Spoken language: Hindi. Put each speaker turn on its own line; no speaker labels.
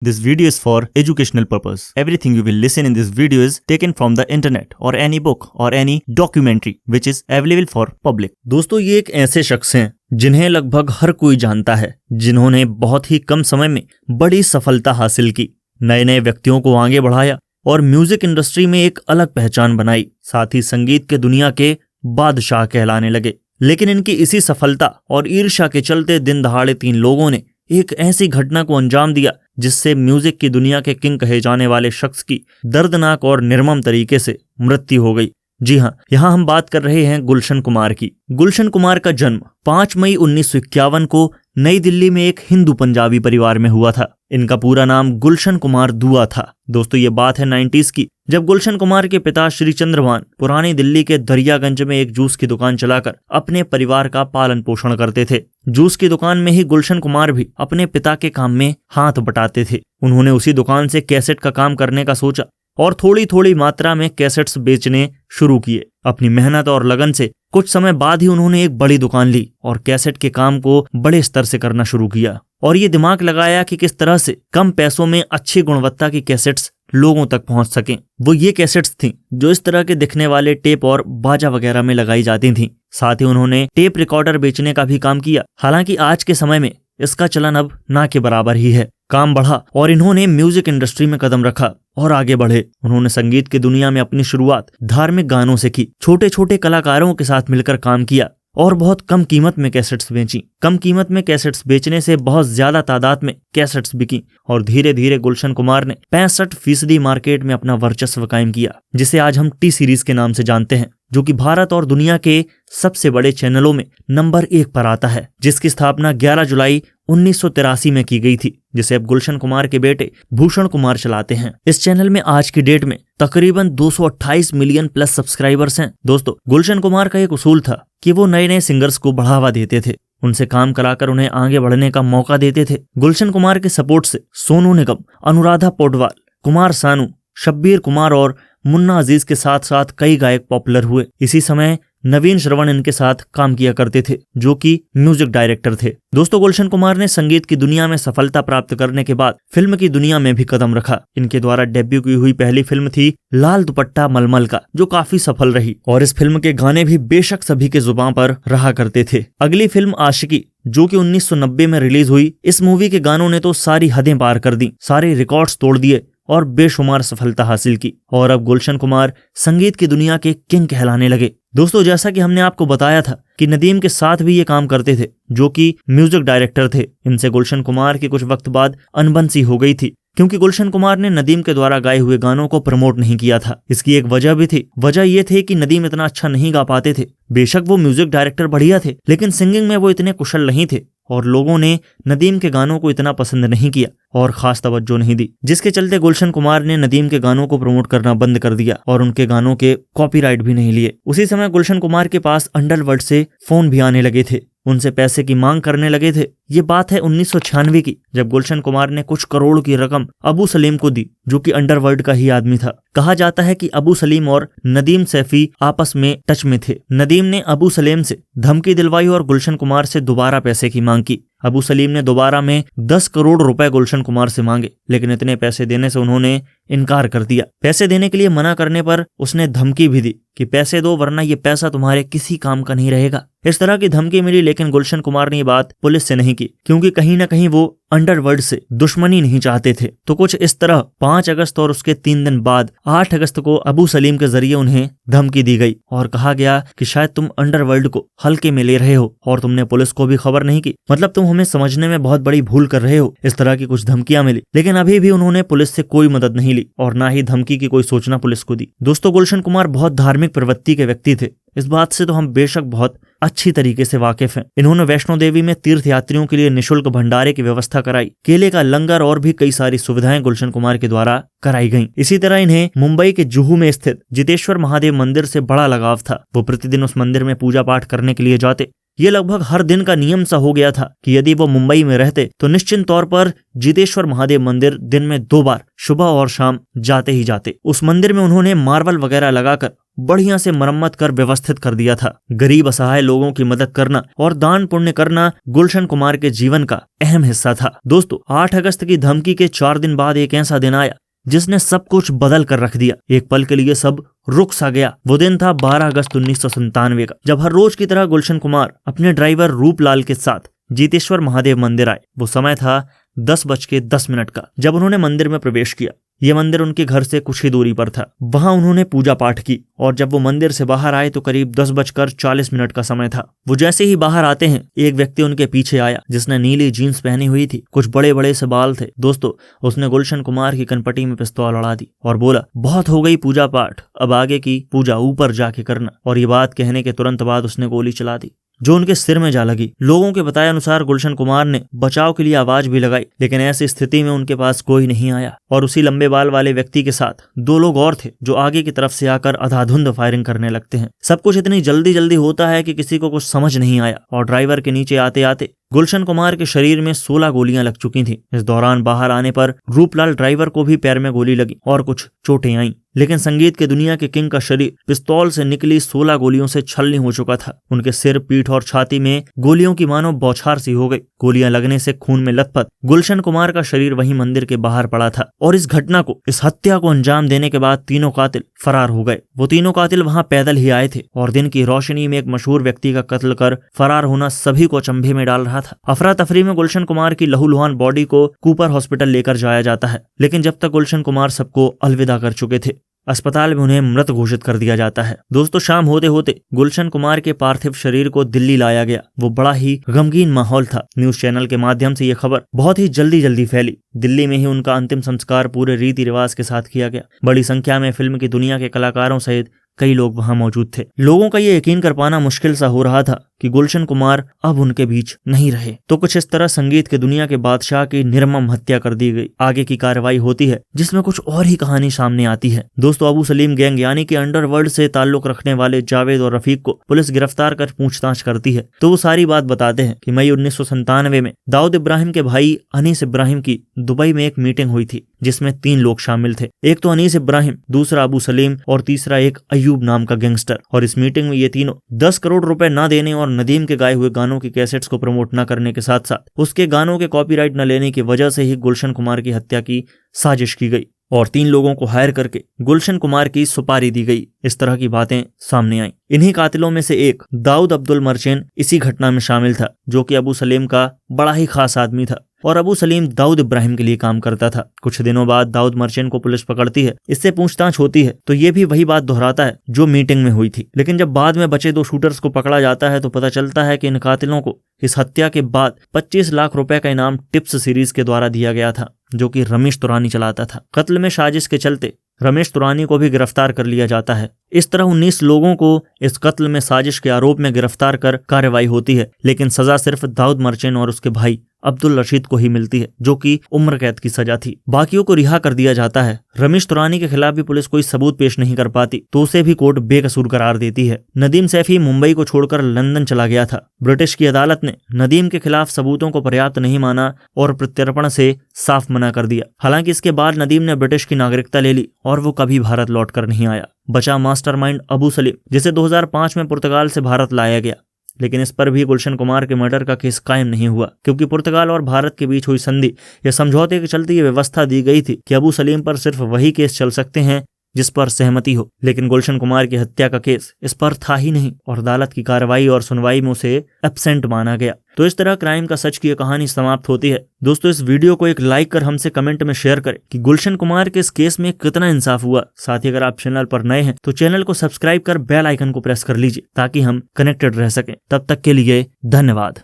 This video is for educational purpose. Everything you will listen in this video is taken from the internet or any book or any documentary which is available for public. दोस्तों, ये एक ऐसे शख्स हैं जिन्हें लगभग हर कोई जानता है, जिन्होंने बहुत ही कम समय में बड़ी सफलता हासिल की, नए नए व्यक्तियों को आगे बढ़ाया और म्यूजिक इंडस्ट्री में एक अलग पहचान बनाई। साथ ही संगीत के दुनिया के बादशाह कहलाने लगे। लेकिन इनकी इसी सफलता और ईर्ष्या के चलते दिन दहाड़े 3 लोगों ने एक ऐसी घटना को अंजाम दिया जिससे म्यूजिक की दुनिया के किंग कहे जाने वाले शख्स की दर्दनाक और निर्मम तरीके से मृत्यु हो गई। जी हाँ, यहाँ हम बात कर रहे हैं गुलशन कुमार की। गुलशन कुमार का जन्म 5 मई 1951 को नई दिल्ली में एक हिंदू पंजाबी परिवार में हुआ था। इनका पूरा नाम गुलशन कुमार दुआ था। दोस्तों, ये बात है 90s की, जब गुलशन कुमार के पिता श्री चंद्रभान पुरानी दिल्ली के दरियागंज में एक जूस की दुकान चलाकर अपने परिवार का पालन पोषण करते थे। जूस की दुकान में ही गुलशन कुमार भी अपने पिता के काम में हाथ बटाते थे। उन्होंने उसी दुकान से कैसेट का काम करने का सोचा और थोड़ी थोड़ी मात्रा में कैसेट्स बेचने शुरू किए। अपनी मेहनत और लगन से कुछ समय बाद ही उन्होंने एक बड़ी दुकान ली और कैसेट के काम को बड़े स्तर से करना शुरू किया और ये दिमाग लगाया कि किस तरह से कम पैसों में अच्छी गुणवत्ता की कैसेट्स लोगों तक पहुंच सकें। वो ये कैसेट्स थीं जो इस तरह के दिखने वाले टेप और बाजा वगैरह में लगाई जाती थीं। साथ ही उन्होंने टेप रिकॉर्डर बेचने का भी काम किया। हालांकि आज के समय में इसका चलन अब ना के बराबर ही है। काम बढ़ा और इन्होंने म्यूजिक इंडस्ट्री में कदम रखा और आगे बढ़े। उन्होंने संगीत की दुनिया में अपनी शुरुआत धार्मिक गानों से की, छोटे छोटे कलाकारों के साथ मिलकर काम किया और बहुत कम कीमत में कैसेट्स बेची। कम कीमत में कैसेट्स बेचने से बहुत ज्यादा तादाद में कैसेट्स बिकी और धीरे धीरे गुलशन कुमार ने 65% मार्केट में अपना वर्चस्व कायम किया, जिसे आज हम टी सीरीज के नाम से जानते हैं, जो कि भारत और दुनिया के सबसे बड़े चैनलों में नंबर 1 पर आता है, जिसकी स्थापना 11 जुलाई 1983 में की गई थी, जिसे अब गुलशन कुमार के बेटे भूषण कुमार चलाते हैं। इस चैनल में आज की डेट में तकरीबन 228 मिलियन प्लस सब्सक्राइबर्स हैं। दोस्तों, गुलशन कुमार का एक उसूल था कि वो नए नए सिंगर्स को बढ़ावा देते थे, उनसे काम कराकर उन्हें आगे बढ़ने का मौका देते थे। गुलशन कुमार के सपोर्ट से सोनू निगम, अनुराधा पौडवाल, कुमार सानू, शब्बीर कुमार और मुन्ना अजीज के साथ साथ कई गायक पॉपुलर हुए। इसी समय नवीन श्रवण इनके साथ काम किया करते थे, जो कि म्यूजिक डायरेक्टर थे। दोस्तों, गुलशन कुमार ने संगीत की दुनिया में सफलता प्राप्त करने के बाद फिल्म की दुनिया में भी कदम रखा। इनके द्वारा डेब्यू की हुई पहली फिल्म थी लाल दुपट्टा मलमल का, जो काफी सफल रही और इस फिल्म के गाने भी बेशक सभी के जुबान पर रहा करते थे। अगली फिल्म आशिकी, जो कि 1990 में रिलीज हुई, इस मूवी के गानों ने तो सारी हदें पार कर दी, सारे रिकॉर्ड्स तोड़ दिए और बेशुमार सफलता हासिल की और अब गुलशन कुमार संगीत की दुनिया के किंग कहलाने लगे। दोस्तों, जैसा कि हमने आपको बताया था कि नदीम के साथ भी ये काम करते थे, जो कि म्यूजिक डायरेक्टर थे। इनसे गुलशन कुमार की कुछ वक्त बाद अनबन सी हो गई थी, क्योंकि गुलशन कुमार ने नदीम के द्वारा गाए हुए गानों को प्रमोट नहीं किया था। इसकी एक वजह भी थी। वजह ये थी कि नदीम इतना अच्छा नहीं गा पाते थे। बेशक वो म्यूजिक डायरेक्टर बढ़िया थे, लेकिन सिंगिंग में वो इतने कुशल नहीं थे और लोगों ने नदीम के गानों को इतना पसंद नहीं किया और खास तवज्जो नहीं दी, जिसके चलते गुलशन कुमार ने नदीम के गानों को प्रमोट करना बंद कर दिया और उनके गानों के कॉपीराइट भी नहीं लिए। उसी समय गुलशन कुमार के पास अंडरवर्ल्ड से फोन भी आने लगे थे, उनसे पैसे की मांग करने लगे थे। ये बात है 1996 की, जब गुलशन कुमार ने कुछ करोड़ की रकम अबू सलीम को दी, जो कि अंडरवर्ल्ड का ही आदमी था। कहा जाता है कि अबू सलीम और नदीम सैफी आपस में टच में थे। नदीम ने अबू सलीम से धमकी दिलवाई और गुलशन कुमार से दोबारा पैसे की मांग की। अबू सलीम ने दोबारा में 10 करोड़ रुपए गुलशन कुमार से मांगे, लेकिन इतने पैसे देने से उन्होंने इनकार कर दिया। पैसे देने के लिए मना करने पर उसने धमकी भी दी कि पैसे दो वरना ये पैसा तुम्हारे किसी काम का नहीं रहेगा। इस तरह की धमकी मिली, लेकिन गुलशन कुमार ने ये बात पुलिस से नहीं की, क्योंकि कहीं ना कहीं वो अंडरवर्ल्ड से दुश्मनी नहीं चाहते थे। तो कुछ इस तरह 5 अगस्त और उसके 3 दिन बाद 8 अगस्त को अबू सलीम के जरिए उन्हें धमकी दी गई और कहा गया कि शायद तुम अंडरवर्ल्ड को हल्के में ले रहे हो और तुमने पुलिस को भी खबर नहीं की, मतलब तुम हमें समझने में बहुत बड़ी भूल कर रहे हो। इस तरह की कुछ धमकियां मिली, लेकिन अभी भी उन्होंने पुलिस से कोई मदद नहीं ली और ना ही धमकी की कोई सूचना पुलिस को दी। दोस्तों, गुलशन कुमार बहुत धार्मिक प्रवृत्ति के व्यक्ति थे। इस बात से तो हम बेशक बहुत अच्छी तरीके से वाकिफ हैं। इन्होंने वैष्णो देवी में तीर्थ यात्रियों के लिए निशुल्क भंडारे की व्यवस्था कराई, केले का लंगर और भी कई सारी सुविधाएं गुलशन कुमार के द्वारा कराई गईं। इसी तरह इन्हें मुंबई के जुहू में स्थित जितेश्वर महादेव मंदिर से बड़ा लगाव था। वो प्रतिदिन उस मंदिर में पूजा पाठ करने के लिए जाते। ये लगभग हर दिन का नियम सा हो गया था कि यदि वो मुंबई में रहते तो निश्चित तौर पर जितेश्वर महादेव मंदिर दिन में 2 बार सुबह और शाम जाते ही जाते। उस मंदिर में उन्होंने मार्बल वगैरह लगाकर बढ़िया से मरम्मत कर व्यवस्थित कर दिया था। गरीब असहाय लोगों की मदद करना और दान पुण्य करना गुलशन कुमार के जीवन का अहम हिस्सा था। दोस्तों 8 अगस्त की धमकी के 4 दिन बाद एक ऐसा दिन आया जिसने सब कुछ बदल कर रख दिया। एक पल के लिए सब रुक सा गया। वो दिन था 12 अगस्त 1997 का, जब हर रोज की तरह गुलशन कुमार अपने ड्राइवर रूपलाल के साथ जीतेश्वर महादेव मंदिर आए। वो समय था 10:10 का जब उन्होंने मंदिर में प्रवेश किया। ये मंदिर उनके घर से कुछ ही दूरी पर था। वहां उन्होंने पूजा पाठ की और जब वो मंदिर से बाहर आए तो करीब 10:40 का समय था। वो जैसे ही बाहर आते हैं एक व्यक्ति उनके पीछे आया जिसने नीली जीन्स पहनी हुई थी, कुछ बड़े बड़े से बाल थे। दोस्तों उसने गुलशन कुमार की कनपटी में पिस्तौल अड़ा दी और बोला, बहुत हो गई पूजा पाठ, अब आगे की पूजा ऊपर जाके करना। और ये बात कहने के तुरंत बाद उसने गोली चला दी जो उनके सिर में जा लगी। लोगों के बताए अनुसार गुलशन कुमार ने बचाव के लिए आवाज भी लगाई, लेकिन ऐसी स्थिति में उनके पास कोई नहीं आया और उसी लंबे बाल वाले व्यक्ति के साथ 2 लोग और थे जो आगे की तरफ से आकर अंधाधुंध फायरिंग करने लगते हैं। सब कुछ इतनी जल्दी जल्दी होता है कि किसी को कुछ समझ नहीं आया और ड्राइवर के नीचे आते आते गुलशन कुमार के शरीर में 16 गोलियां लग चुकी थी। इस दौरान बाहर आने पर रूपलाल ड्राइवर को भी पैर में गोली लगी और कुछ चोटें आईं, लेकिन संगीत के दुनिया के किंग का शरीर पिस्तौल से निकली 16 गोलियों से छलनी हो चुका था। उनके सिर, पीठ और छाती में गोलियों की मानो बौछार सी हो गई। गोलियां लगने से खून में लथपथ गुलशन कुमार का शरीर वहीं मंदिर के बाहर पड़ा था। और इस घटना को, इस हत्या को अंजाम देने के बाद तीनों कातिल फरार हो गए। वो तीनों कातिल वहां पैदल ही आए थे और दिन की रोशनी में एक मशहूर व्यक्ति का कत्ल कर फरार होना सभी को अचंभे में डाल रहा था। अफरा तफरी में गुलशन कुमार की लहूलुहान बॉडी को कूपर हॉस्पिटल लेकर जाया जाता है, लेकिन जब तक गुलशन कुमार सबको अलविदा कर चुके थे अस्पताल में उन्हें मृत घोषित कर दिया जाता है। दोस्तों शाम होते होते गुलशन कुमार के पार्थिव शरीर को दिल्ली लाया गया। वो बड़ा ही गमगीन माहौल था। न्यूज चैनल के माध्यम से ये खबर बहुत ही जल्दी फैली। दिल्ली में ही उनका अंतिम संस्कार पूरे रीति रिवाज के साथ किया गया। बड़ी संख्या में फिल्म की दुनिया के कलाकारों सहित कई लोग वहां मौजूद थे। लोगों का ये यकीन कर पाना मुश्किल सा हो रहा था कि गुलशन कुमार अब उनके बीच नहीं रहे। तो कुछ इस तरह संगीत के दुनिया के बादशाह की निर्मम हत्या कर दी गई। आगे की कार्रवाई होती है जिसमें कुछ और ही कहानी सामने आती है। दोस्तों अबू सलीम गैंग यानी कि अंडरवर्ल्ड से ताल्लुक रखने वाले जावेद और रफीक को पुलिस गिरफ्तार कर पूछताछ करती है। तो वो सारी बात बताते हैं कि मई 1997 में दाऊद इब्राहिम के भाई अनीस इब्राहिम की दुबई में एक मीटिंग हुई थी जिसमें 3 लोग शामिल थे। एक तो अनीस इब्राहिम, दूसरा अबू सलीम और तीसरा एक अयूब नाम का गैंगस्टर। और इस मीटिंग में ये तीनों 10 करोड़ रुपए न देने और नदीम के गाए हुए गानों की कैसेट्स को प्रमोट न करने के साथ साथ उसके गानों के कॉपीराइट न लेने की वजह से ही गुलशन कुमार की हत्या की साजिश की गई और 3 लोगों को हायर करके गुलशन कुमार की सुपारी दी गई। इस तरह की बातें सामने आई। इन्हीं कातिलों में से एक दाऊद अब्दुल मर्चेंट इसी घटना में शामिल था, जो कि अबू सलीम का बड़ा ही खास आदमी था और अबू सलीम दाऊद इब्राहिम के लिए काम करता था। कुछ दिनों बाद दाऊद मर्चेंट को पुलिस पकड़ती है, इससे पूछताछ होती है तो ये भी वही बात दोहराता है जो मीटिंग में हुई थी। लेकिन जब बाद में बचे 2 शूटर्स को पकड़ा जाता है तो पता चलता है कि इन कातिलों को इस हत्या के बाद 25 लाख रुपए का इनाम टिप्स सीरीज के द्वारा दिया गया था, जो कि रमेश तुरानी चलाता था। कत्ल में साजिश के चलते रमेश तुरानी को भी गिरफ्तार कर लिया जाता है। इस तरह 19 लोगों को इस कत्ल में साजिश के आरोप में गिरफ्तार कर कार्रवाई होती है, लेकिन सजा सिर्फ दाऊद मर्चेंट और उसके भाई अब्दुल रशीद को ही मिलती है, जो कि उम्र कैद की सजा थी। बाकियों को रिहा कर दिया जाता है। रमेश तुरानी के खिलाफ भी पुलिस कोई सबूत पेश नहीं कर पाती तो उसे भी कोर्ट बेकसूर करार देती है। नदीम सैफी मुंबई को छोड़कर लंदन चला गया था। ब्रिटिश की अदालत ने नदीम के खिलाफ सबूतों को पर्याप्त नहीं माना और प्रत्यर्पण से साफ मना कर दिया। हालांकि इसके बाद नदीम ने ब्रिटिश की नागरिकता ले ली और वो कभी भारत लौट कर नहीं आया। बचा मास्टरमाइंड अबू सलीम, जिसे 2005 में पुर्तगाल से भारत लाया गया, लेकिन इस पर भी गुलशन कुमार के मर्डर का केस कायम नहीं हुआ, क्योंकि पुर्तगाल और भारत के बीच हुई संधि या समझौते के चलते ये व्यवस्था दी गई थी कि अबू सलीम पर सिर्फ वही केस चल सकते हैं जिस पर सहमति हो। लेकिन गुलशन कुमार की हत्या का केस इस पर था ही नहीं और अदालत की कार्रवाई और सुनवाई में उसे एब्सेंट माना गया। तो इस तरह क्राइम का सच की कहानी समाप्त होती है। दोस्तों इस वीडियो को एक लाइक कर हमसे कमेंट में शेयर करें कि गुलशन कुमार के इस केस में कितना इंसाफ हुआ। साथ ही अगर आप चैनल पर नए हैं तो चैनल को सब्सक्राइब कर बेल आइकन को प्रेस कर लीजिए ताकि हम कनेक्टेड रह सकें। तब तक के लिए धन्यवाद।